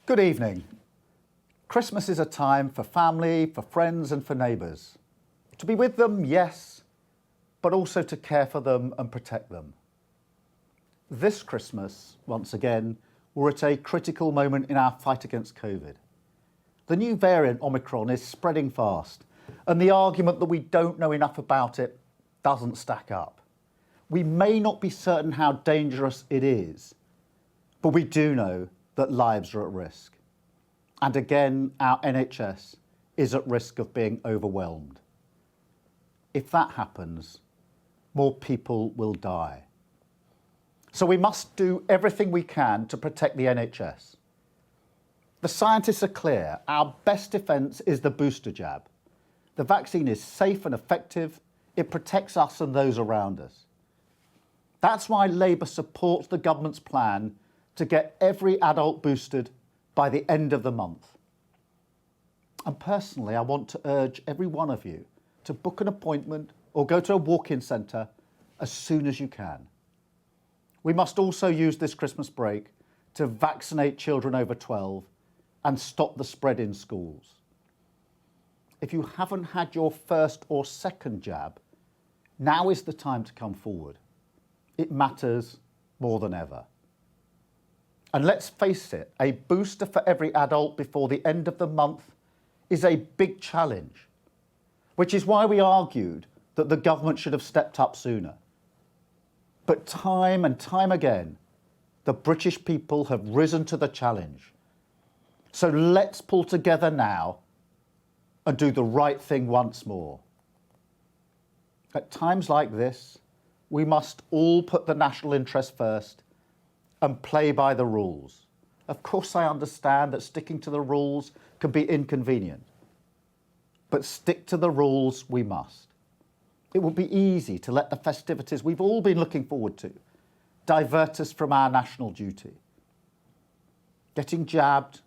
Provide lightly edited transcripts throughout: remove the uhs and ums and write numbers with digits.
Good evening. Christmas is a time for family, for friends and for neighbours. To be with them, yes, but also to care for them and protect them. This Christmas, once again, we're at a critical moment in our fight against COVID. The new variant Omicron is spreading fast, and the argument that we don't know enough about it doesn't stack up. We may not be certain how dangerous it is, but we do know that lives are at risk. And again, our NHS is at risk of being overwhelmed. If that happens, more people will die. So we must do everything we can to protect the NHS. The scientists are clear. Our best defence is the booster jab. The vaccine is safe and effective. It protects us and those around us. That's why Labour supports the government's plan to get every adult boosted by the end of the month. And personally, I want to urge every one of you to book an appointment or go to a walk-in centre as soon as you can. We must also use this Christmas break to vaccinate children over 12 and stop the spread in schools. If you haven't had your first or second jab, now is the time to come forward. It matters more than ever. And let's face it, a booster for every adult before the end of the month is a big challenge, which is why we argued that the government should have stepped up sooner. But time and time again, the British people have risen to the challenge. So let's pull together now and do the right thing once more. At times like this, we must all put the national interest first and play by the rules. Of course, I understand that sticking to the rules can be inconvenient, but stick to the rules we must. It would be easy to let the festivities we've all been looking forward to divert us from our national duty. Getting jabbed,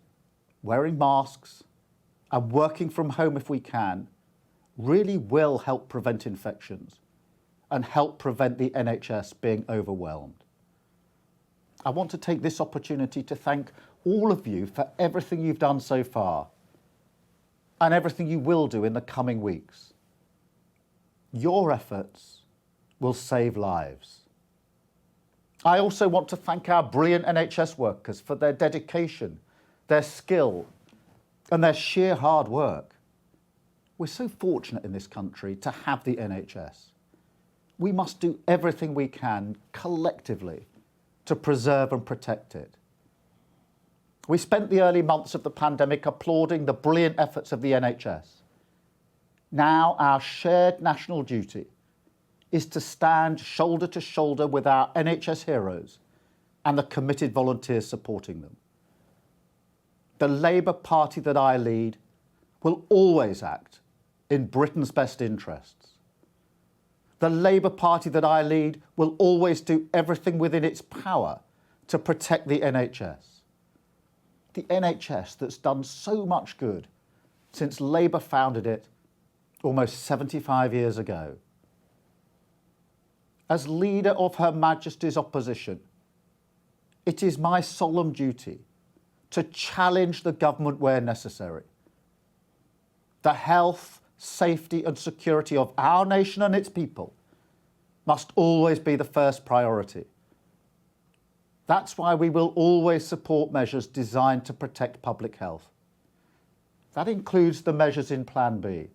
wearing masks, and working from home if we can really will help prevent infections and help prevent the NHS being overwhelmed. I want to take this opportunity to thank all of you for everything you've done so far and everything you will do in the coming weeks. Your efforts will save lives. I also want to thank our brilliant NHS workers for their dedication, their skill, and their sheer hard work. We're so fortunate in this country to have the NHS. We must do everything we can collectively to preserve and protect it. We spent the early months of the pandemic applauding the brilliant efforts of the NHS. Now our shared national duty is to stand shoulder to shoulder with our NHS heroes and the committed volunteers supporting them. The Labour Party that I lead will always act in Britain's best interests. The Labour Party that I lead will always do everything within its power to protect the NHS. The NHS that's done so much good since Labour founded it almost 75 years ago. As leader of Her Majesty's opposition, it is my solemn duty to challenge the government where necessary. The health, safety and security of our nation and its people must always be the first priority. That's why we will always support measures designed to protect public health. That includes the measures in Plan B.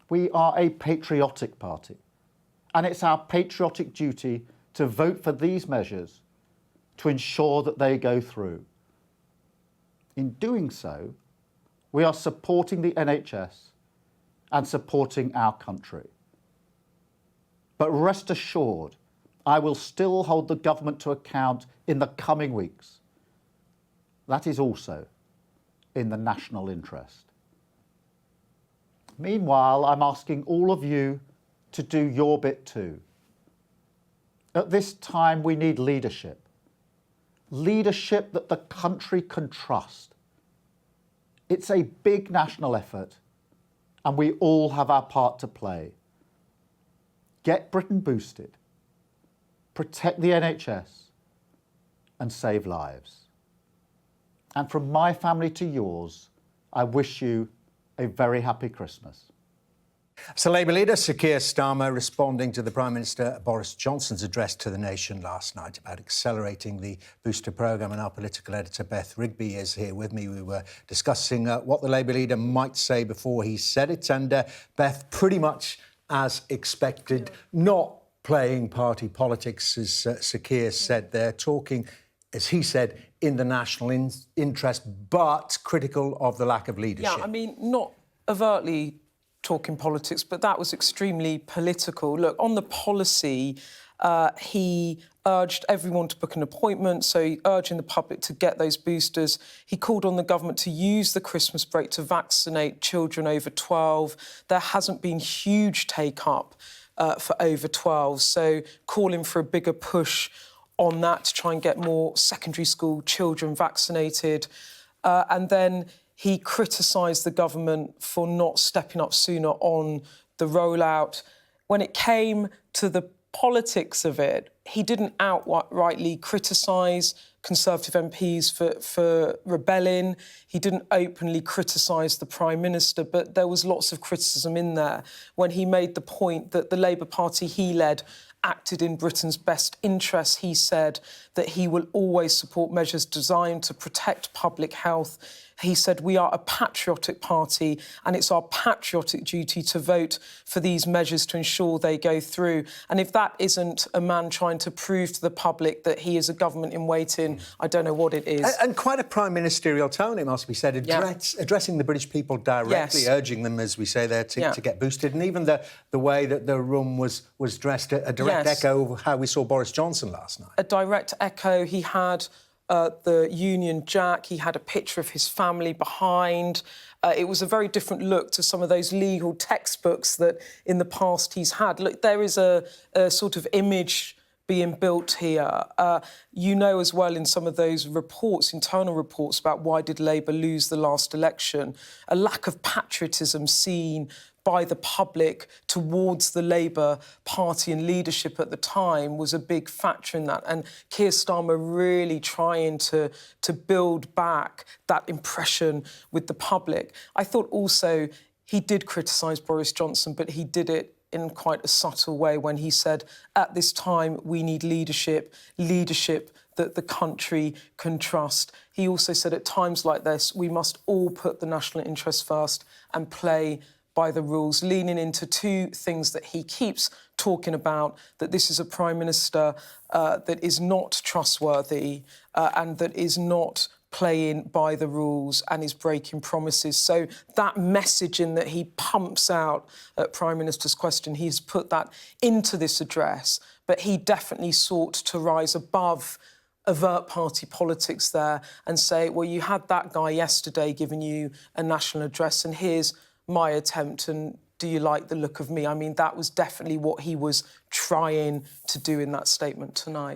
We are a patriotic party, and it's our patriotic duty to vote for these measures to ensure that they go through. In doing so, we are supporting the NHS and supporting our country. But rest assured, I will still hold the government to account in the coming weeks. That is also in the national interest. Meanwhile, I'm asking all of you to do your bit too. At this time, we need leadership. Leadership that the country can trust. It's a big national effort, and we all have our part to play. Get Britain boosted, protect the NHS, and save lives. And from my family to yours, I wish you a very happy Christmas. So Labour leader Sir Keir Starmer responding to the Prime Minister Boris Johnson's address to the nation last night about accelerating the booster programme. And our political editor Beth Rigby is here with me. We were discussing what the Labour leader might say before he said it. And Beth, pretty much as expected, not playing party politics, as Sir Keir said there, talking, as he said, in the national interest, but critical of the lack of leadership. Yeah, I mean, not overtly talking politics, but that was extremely political. Look, on the policy, he urged everyone to book an appointment, so urging the public to get those boosters. He called on the government to use the Christmas break to vaccinate children over 12. There hasn't been huge take-up for over 12, so calling for a bigger push on that to try and get more secondary school children vaccinated. And then he criticised the government for not stepping up sooner on the rollout. When it came to the politics of it, he didn't outrightly criticise Conservative MPs for rebelling. He didn't openly criticise the Prime Minister, but there was lots of criticism in there when he made the point that the Labour Party he led acted in Britain's best interests. He said that he will always support measures designed to protect public health. He said, we are a patriotic party and it's our patriotic duty to vote for these measures to ensure they go through. And if that isn't a man trying to prove to the public that he is a government in waiting, I don't know what it is. And quite a prime ministerial tone, it must be said, addressing the British people directly, urging them, as we say there, to get boosted. And even the way that the room was dressed, a direct echo of how we saw Boris Johnson last night. A direct echo. He had the Union Jack. He had a picture of his family behind. It was a very different look to some of those legal textbooks that in the past he's had. Look, there is a sort of image being built here. You know as well in some of those reports, internal reports about why did Labour lose the last election, a lack of patriotism seen by the public towards the Labour Party and leadership at the time was a big factor in that. And Keir Starmer really trying to build back that impression with the public. I thought also he did criticise Boris Johnson, but he did it in quite a subtle way when he said, at this time, we need leadership that the country can trust. He also said, at times like this, we must all put the national interest first and play by the rules, leaning into two things that he keeps talking about, that this is a Prime Minister that is not trustworthy and that is not playing by the rules and is breaking promises. So that messaging that he pumps out at Prime Minister's question, he's put that into this address, but he definitely sought to rise above overt party politics there and say, well, you had that guy yesterday giving you a national address and here's my attempt, and do you like the look of me? I mean, that was definitely what he was trying to do in that statement tonight.